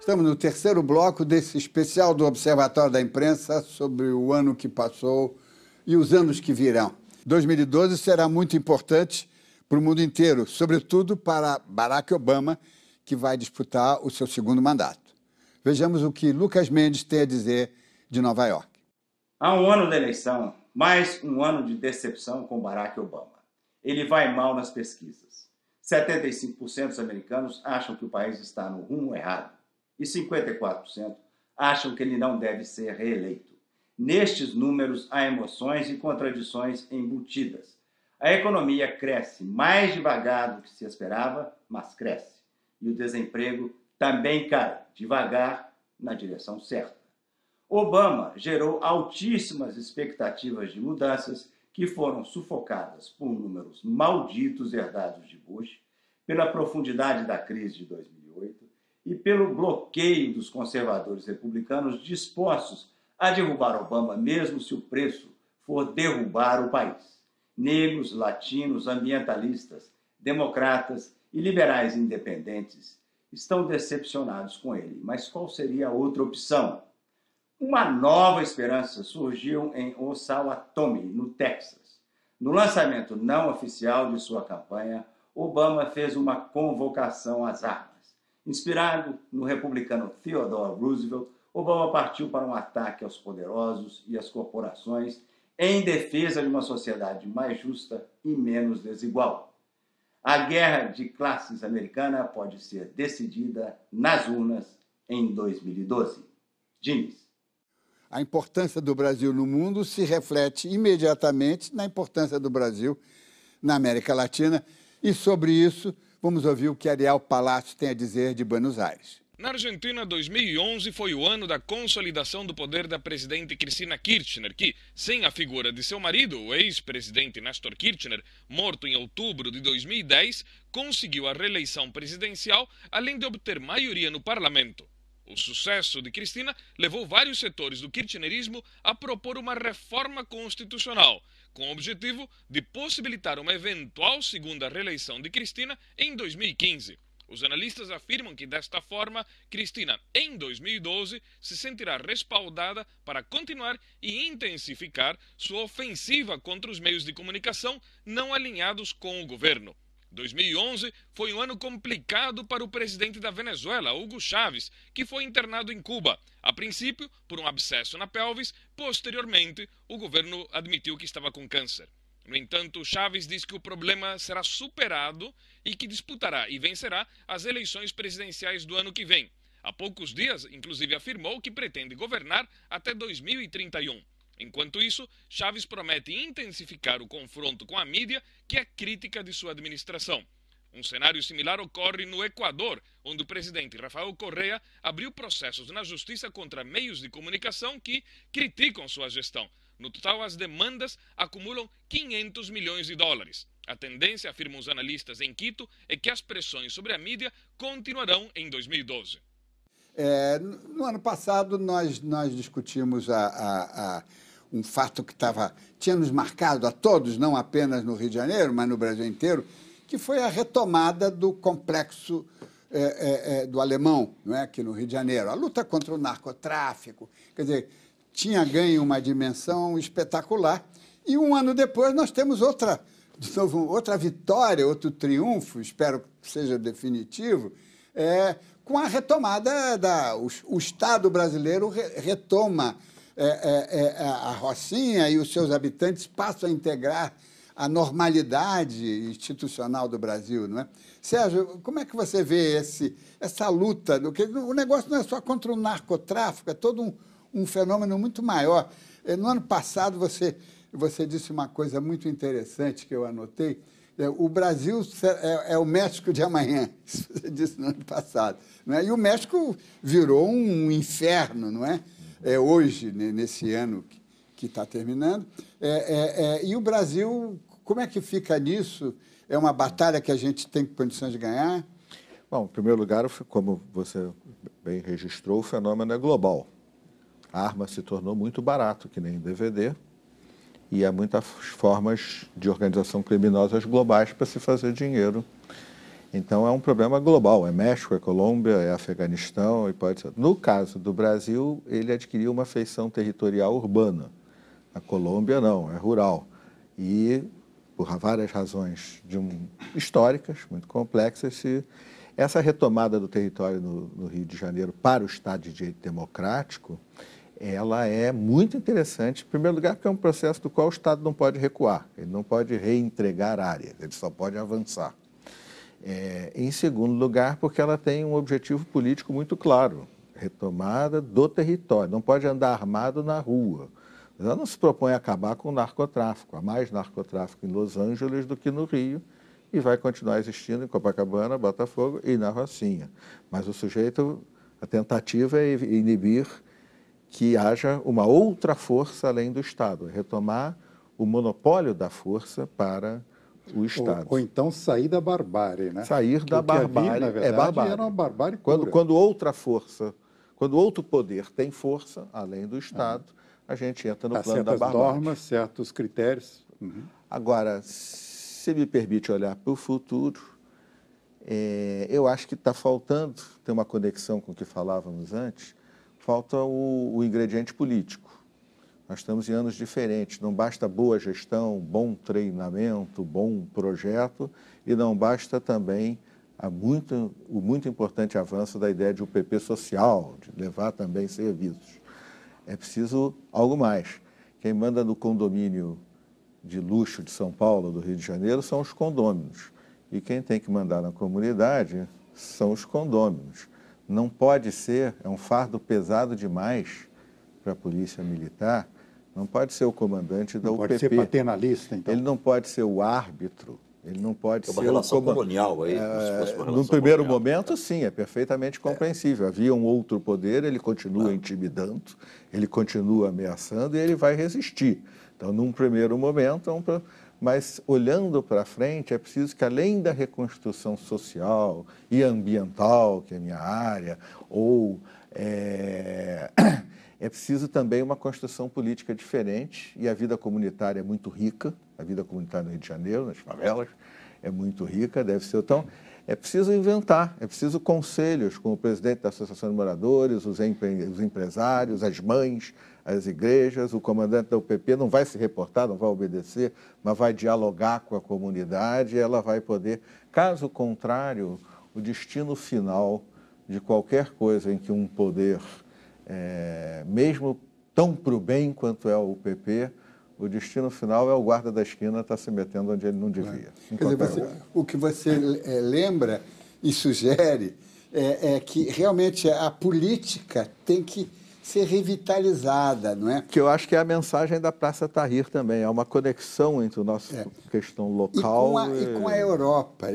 Estamos no terceiro bloco desse especial do Observatório da Imprensa sobre o ano que passou e os anos que virão. 2012 será muito importante para o mundo inteiro, sobretudo para Barack Obama, que vai disputar o seu segundo mandato. Vejamos o que Lucas Mendes tem a dizer de Nova York. Há um ano da eleição, mais um ano de decepção com Barack Obama. Ele vai mal nas pesquisas. 75% dos americanos acham que o país está no rumo errado e 54% acham que ele não deve ser reeleito. Nestes números há emoções e contradições embutidas. A economia cresce mais devagar do que se esperava, mas cresce. E o desemprego também cai, devagar, na direção certa. Obama gerou altíssimas expectativas de mudanças que foram sufocadas por números malditos herdados de Bush, pela profundidade da crise de 2008 e pelo bloqueio dos conservadores republicanos dispostos a derrubar Obama, mesmo se o preço for derrubar o país. Negros, latinos, ambientalistas, democratas e liberais independentes estão decepcionados com ele. Mas qual seria a outra opção? Uma nova esperança surgiu em Osawatomie, no Texas. No lançamento não oficial de sua campanha, Obama fez uma convocação às armas. Inspirado no republicano Theodore Roosevelt, Obama partiu para um ataque aos poderosos e às corporações em defesa de uma sociedade mais justa e menos desigual. A guerra de classes americana pode ser decidida nas urnas em 2012. Diniz. A importância do Brasil no mundo se reflete imediatamente na importância do Brasil na América Latina. E sobre isso, vamos ouvir o que Ariel Palacio tem a dizer de Buenos Aires. Na Argentina, 2011 foi o ano da consolidação do poder da presidente Cristina Kirchner, que, sem a figura de seu marido, o ex-presidente Néstor Kirchner, morto em outubro de 2010, conseguiu a reeleição presidencial, além de obter maioria no parlamento. O sucesso de Cristina levou vários setores do kirchnerismo a propor uma reforma constitucional, com o objetivo de possibilitar uma eventual segunda reeleição de Cristina em 2015. Os analistas afirmam que, desta forma, Cristina, em 2012, se sentirá respaldada para continuar e intensificar sua ofensiva contra os meios de comunicação não alinhados com o governo. 2011 foi um ano complicado para o presidente da Venezuela, Hugo Chávez, que foi internado em Cuba, a princípio por um abscesso na pelvis. Posteriormente, o governo admitiu que estava com câncer. No entanto, Chávez diz que o problema será superado e que disputará e vencerá as eleições presidenciais do ano que vem. Há poucos dias, inclusive, afirmou que pretende governar até 2031. Enquanto isso, Chávez promete intensificar o confronto com a mídia, que é crítica de sua administração. Um cenário similar ocorre no Equador, onde o presidente Rafael Correa abriu processos na justiça contra meios de comunicação que criticam sua gestão. No total, as demandas acumulam 500 milhões de dólares. A tendência, afirmam os analistas em Quito, é que as pressões sobre a mídia continuarão em 2012. No ano passado, nós discutimos um fato que tinha nos marcado a todos, não apenas no Rio de Janeiro, mas no Brasil inteiro, que foi a retomada do complexo do Alemão, não é? Aqui no Rio de Janeiro. A luta contra o narcotráfico, quer dizer, tinha ganho uma dimensão espetacular. E um ano depois nós temos outra vitória, outro triunfo, espero que seja definitivo, com a retomada o Estado brasileiro retoma a Rocinha e os seus habitantes passam a integrar a normalidade institucional do Brasil, não é? Sérgio, como é que você vê essa luta? Porque o negócio não é só contra o narcotráfico, é todo um fenômeno muito maior. No ano passado, você disse uma coisa muito interessante que eu anotei. O Brasil é o México de amanhã, isso você disse no ano passado. Não é? E o México virou um inferno, não é? Hoje, nesse ano que está terminando. E o Brasil, como é que fica nisso? É uma batalha que a gente tem condições de ganhar? Bom, em primeiro lugar, como você bem registrou, o fenômeno é global. A arma se tornou muito barato, que nem DVD, e há muitas formas de organização criminosas globais para se fazer dinheiro. Então, é um problema global, é México, é Colômbia, é Afeganistão e pode ser. No caso do Brasil, ele adquiriu uma feição territorial urbana. A Colômbia não, é rural. E, por várias razões históricas, muito complexas, essa retomada do território no Rio de Janeiro para o Estado de Direito Democrático, ela é muito interessante, em primeiro lugar, porque é um processo do qual o Estado não pode recuar, ele não pode reentregar áreas, ele só pode avançar. Em segundo lugar, porque ela tem um objetivo político muito claro, retomada do território, não pode andar armado na rua. Ela não se propõe a acabar com o narcotráfico, há mais narcotráfico em Los Angeles do que no Rio, e vai continuar existindo em Copacabana, Botafogo e na Rocinha. Mas o sujeito, a tentativa é inibir que haja uma outra força além do Estado, retomar o monopólio da força para o Estado. Ou então sair da barbárie, né? Sair da barbárie, havia, na verdade, é barbárie. Era uma barbárie pura. Quando outra força, quando outro poder tem força, além do Estado, a gente entra no plano da barbárie. Certas normas, certos critérios. Uhum. Agora, se me permite olhar para o futuro, eu acho que está faltando, tem uma conexão com o que falávamos antes, falta o ingrediente político. Nós estamos em anos diferentes, não basta boa gestão, bom treinamento, bom projeto, e não basta também o muito importante avanço da ideia de UPP social, de levar também serviços. É preciso algo mais. Quem manda no condomínio de luxo de São Paulo, do Rio de Janeiro, são os condôminos. E quem tem que mandar na comunidade são os condôminos. Não pode ser, é um fardo pesado demais para a polícia militar, não pode ser o comandante da UPP. Pode ser paternalista, então. Ele não pode ser o árbitro, ele não pode ser uma relação colonial aí, se fosse uma relação no primeiro colonial. momento, sim, é perfeitamente compreensível. Havia um outro poder, ele continua intimidando, ele continua ameaçando e ele vai resistir. Então, num primeiro momento, mas olhando para frente, é preciso que, além da reconstrução social e ambiental, que é a minha área, é preciso também uma construção política diferente, e a vida comunitária é muito rica, a vida comunitária no Rio de Janeiro, nas favelas, é muito rica, deve ser. Então, é preciso inventar, é preciso conselhos com o presidente da Associação de Moradores, os empresários, as mães, as igrejas, o comandante da UPP não vai se reportar, não vai obedecer, mas vai dialogar com a comunidade, e ela vai poder, caso contrário, o destino final de qualquer coisa em que um poder, mesmo tão para o bem quanto é o UPP, o destino final é o guarda da esquina estar se metendo onde ele não devia. Quer dizer, o que você lembra e sugere é que realmente a política tem que ser revitalizada, não é? Que eu acho que é a mensagem da Praça Tahrir também, é uma conexão entre a nossa questão local e com a Europa,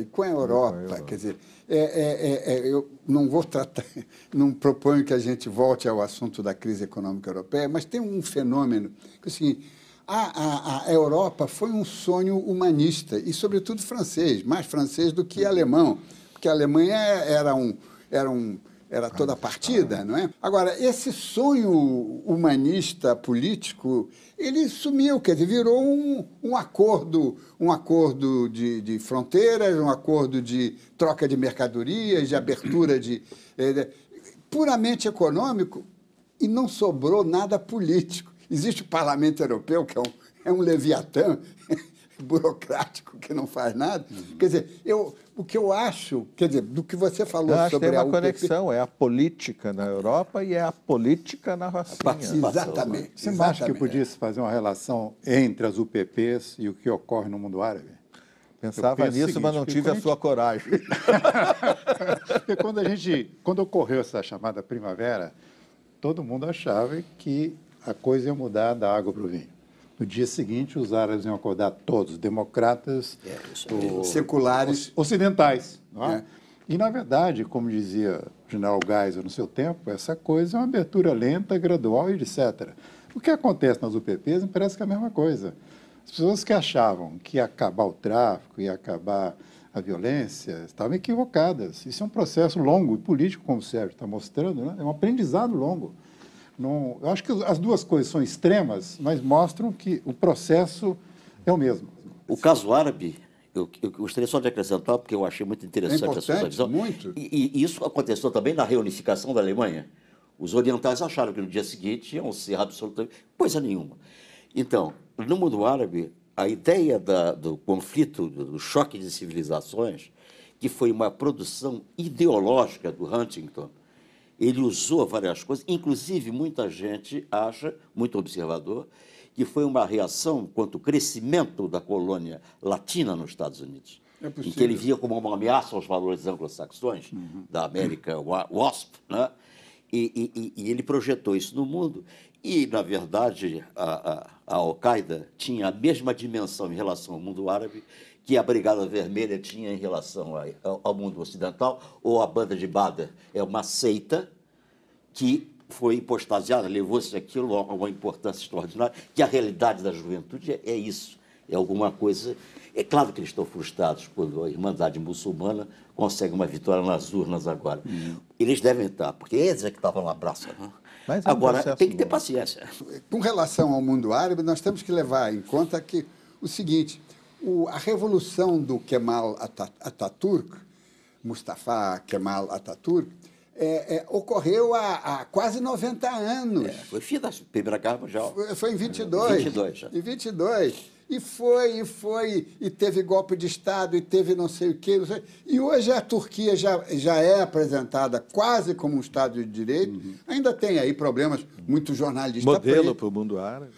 quer dizer, eu não vou tratar, não proponho que a gente volte ao assunto da crise econômica europeia, mas tem um fenômeno que é o seguinte: a Europa foi um sonho humanista e, sobretudo, francês, mais francês do que alemão, porque a Alemanha era toda partida, não é? Agora, esse sonho humanista político, ele sumiu, quer dizer, virou um acordo de fronteiras, um acordo de troca de mercadorias, de abertura puramente econômico, e não sobrou nada político. Existe o Parlamento Europeu, que é um leviatã burocrático que não faz nada. Quer dizer, o que eu acho, quer dizer, do que você falou sobre tem a uma UPP... conexão, é a política na Europa e é a política na Rocinha. Exatamente. Você não acha que podia se fazer uma relação entre as UPPs e o que ocorre no mundo árabe? Pensava nisso, mas não tive a sua coragem. Porque quando ocorreu essa chamada primavera, todo mundo achava que a coisa ia mudar da água para o vinho. No dia seguinte, os árabes iam acordar todos, democratas, seculares, ocidentais. Não é? E, na verdade, como dizia o general Geisel no seu tempo, essa coisa é uma abertura lenta, gradual e etc. O que acontece nas UPPs me parece que é a mesma coisa. As pessoas que achavam que ia acabar o tráfico, ia acabar a violência, estavam equivocadas. Isso é um processo longo e político, como o Sérgio está mostrando, né? É um aprendizado longo. Não, eu acho que as duas coisas são extremas, mas mostram que o processo é o mesmo. O caso árabe eu gostaria só de acrescentar, porque eu achei muito interessante a sua visão. Muito. E isso aconteceu também na reunificação da Alemanha. Os orientais acharam que no dia seguinte iam ser absolutamente coisa nenhuma. Então, no mundo árabe, a ideia do conflito, do choque de civilizações, que foi uma produção ideológica do Huntington, ele usou várias coisas, inclusive muita gente acha, muito observador, que foi uma reação contra o crescimento da colônia latina nos Estados Unidos, em que ele via como uma ameaça aos valores anglo-saxões, da América WASP, né? E ele projetou isso no mundo. E, na verdade, a Al-Qaeda tinha a mesma dimensão em relação ao mundo árabe que a Brigada Vermelha tinha em relação ao mundo ocidental, ou a Banda de Badr. É uma seita que foi impostasiada, levou-se aquilo a uma importância extraordinária, que a realidade da juventude é isso, é alguma coisa... É claro que eles estão frustrados quando a Irmandade Muçulmana consegue uma vitória nas urnas agora. Eles devem estar, porque eles é que estavam na praça. Né? Mas agora, tem que ter paciência. Com relação ao mundo árabe, nós temos que levar em conta que o seguinte, a revolução do Kemal Atatürk, Mustafa Kemal Atatürk, ocorreu há quase 90 anos. Foi fim da Primeira Guerra Mundial. Foi em 22. 22. Em 22. E teve golpe de Estado, e teve não sei o quê. Não sei. E hoje a Turquia já é apresentada quase como um Estado de Direito. Ainda tem aí problemas, muito jornalista... Modelo para o mundo árabe.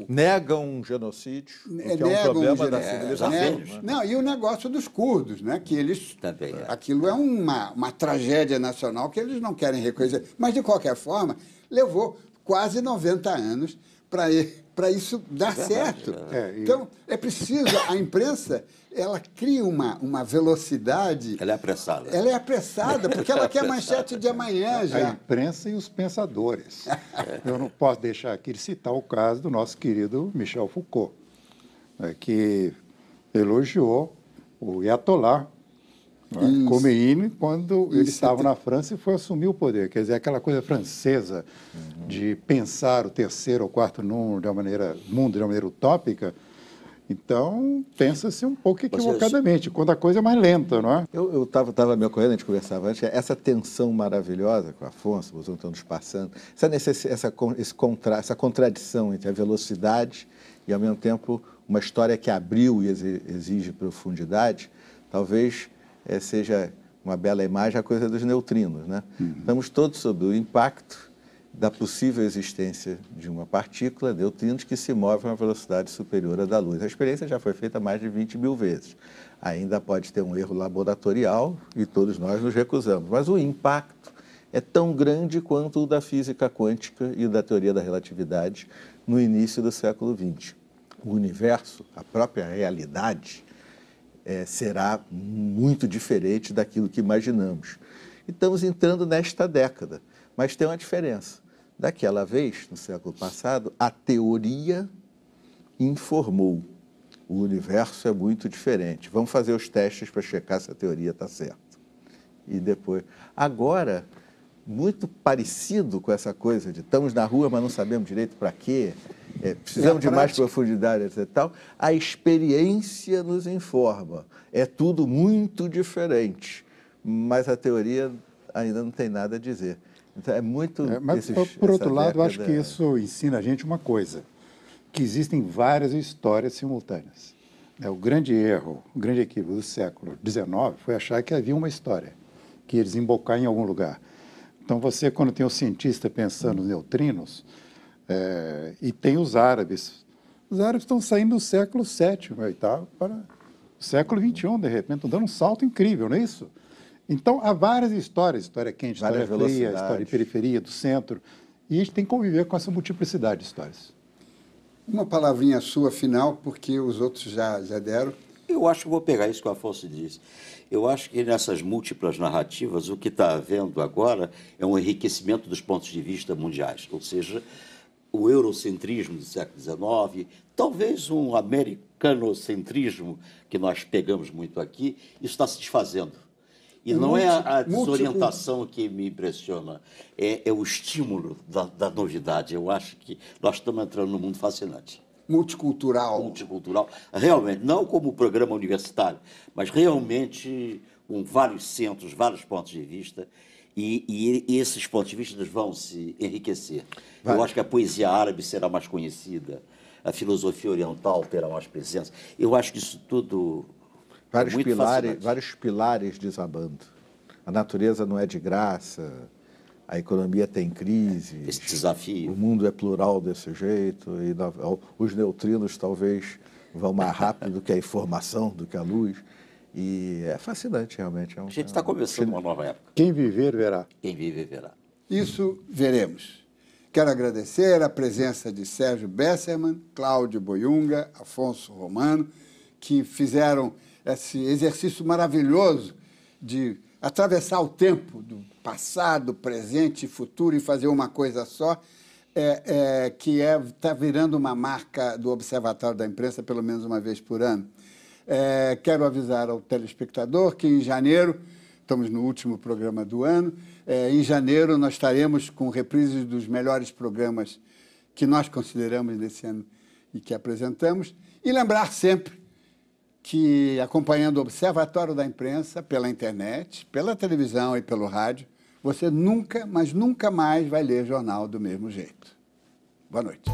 Negam um genocídio, que é um problema da civilização. Não, e o negócio dos curdos, né? Que eles... Também Aquilo é uma tragédia nacional que eles não querem reconhecer. Mas, de qualquer forma, levou quase 90 anos para isso dar certo. Então, é preciso, a imprensa, ela cria uma velocidade... Ela é apressada. Ela é apressada, porque ela quer manchete de amanhã já. A imprensa e os pensadores. Eu não posso deixar aqui de citar o caso do nosso querido Michel Foucault, que elogiou o Ayatollah Khomeini quando ele estava na França e foi assumir o poder. Quer dizer, aquela coisa francesa de pensar o terceiro ou quarto mundo de uma maneira utópica. Então, pensa-se um pouco equivocadamente, quando a coisa é mais lenta, não é? Eu estava me ocorrendo, a gente conversava antes, essa tensão maravilhosa que o Afonso, o estão nos passando, essa contradição entre a velocidade e, ao mesmo tempo, uma história que abriu e exige profundidade, talvez seja uma bela imagem a coisa dos neutrinos, né? Estamos todos sob o impacto da possível existência de uma partícula, neutrinos, que se move a uma velocidade superior à da luz. A experiência já foi feita mais de 20 mil vezes. Ainda pode ter um erro laboratorial e todos nós nos recusamos, mas o impacto é tão grande quanto o da física quântica e da teoria da relatividade no início do século XX. O universo, a própria realidade, será muito diferente daquilo que imaginamos. Estamos entrando nesta década, mas tem uma diferença. Daquela vez, no século passado, a teoria informou. O universo é muito diferente. Vamos fazer os testes para checar se a teoria está certa. E depois... Agora, muito parecido com essa coisa de estamos na rua, mas não sabemos direito para quê, precisamos de mais profundidade, etc. Tal, a experiência nos informa. É tudo muito diferente, mas a teoria ainda não tem nada a dizer. Então, é muito... Mas, por outro lado, eu acho que isso ensina a gente uma coisa, que existem várias histórias simultâneas. O grande erro, o grande equívoco do século XIX foi achar que havia uma história, que ia desembocar em algum lugar. Então, você, quando tem o cientista pensando nos neutrinos, e tem os árabes estão saindo do século VII para o século XXI, de repente, estão dando um salto incrível, não é isso? Então, há várias histórias, história quente, história fria, história de periferia, do centro, e a gente tem que conviver com essa multiplicidade de histórias. Uma palavrinha sua final, porque os outros já deram. Eu acho que vou pegar isso que o Afonso disse. Eu acho que nessas múltiplas narrativas, o que está havendo agora é um enriquecimento dos pontos de vista mundiais, ou seja, o eurocentrismo do século XIX, talvez um americanocentrismo que nós pegamos muito aqui, isso está se desfazendo. E não é a desorientação que me impressiona, é o estímulo da novidade. Eu acho que nós estamos entrando num mundo fascinante. multicultural. Multicultural. Realmente, não como programa universitário, mas realmente com vários centros, vários pontos de vista, e esses pontos de vista vão se enriquecer. Eu acho que a poesia árabe será mais conhecida, a filosofia oriental terá mais presença. Eu acho que isso tudo vários é muito fascinante. Vários pilares desabando. A natureza não é de graça, a economia tem crise. Esse desafio. O mundo é plural desse jeito, e os neutrinos talvez vão mais rápido do que a informação, do que a luz. E é fascinante, realmente. A gente está começando uma nova época. Quem viver, verá. Quem vive, verá. Isso veremos. Quero agradecer a presença de Sérgio Bessermann, Cláudio Boiunga, Afonso Romano, que fizeram esse exercício maravilhoso de atravessar o tempo do passado, presente e futuro e fazer uma coisa só, que está virando uma marca do Observatório da Imprensa pelo menos uma vez por ano. Quero avisar ao telespectador que em janeiro, estamos no último programa do ano, em janeiro nós estaremos com reprises dos melhores programas que nós consideramos desse ano e que apresentamos. E lembrar sempre que, acompanhando o Observatório da Imprensa pela internet, pela televisão e pelo rádio, você nunca, mas nunca mais vai ler jornal do mesmo jeito. Boa noite.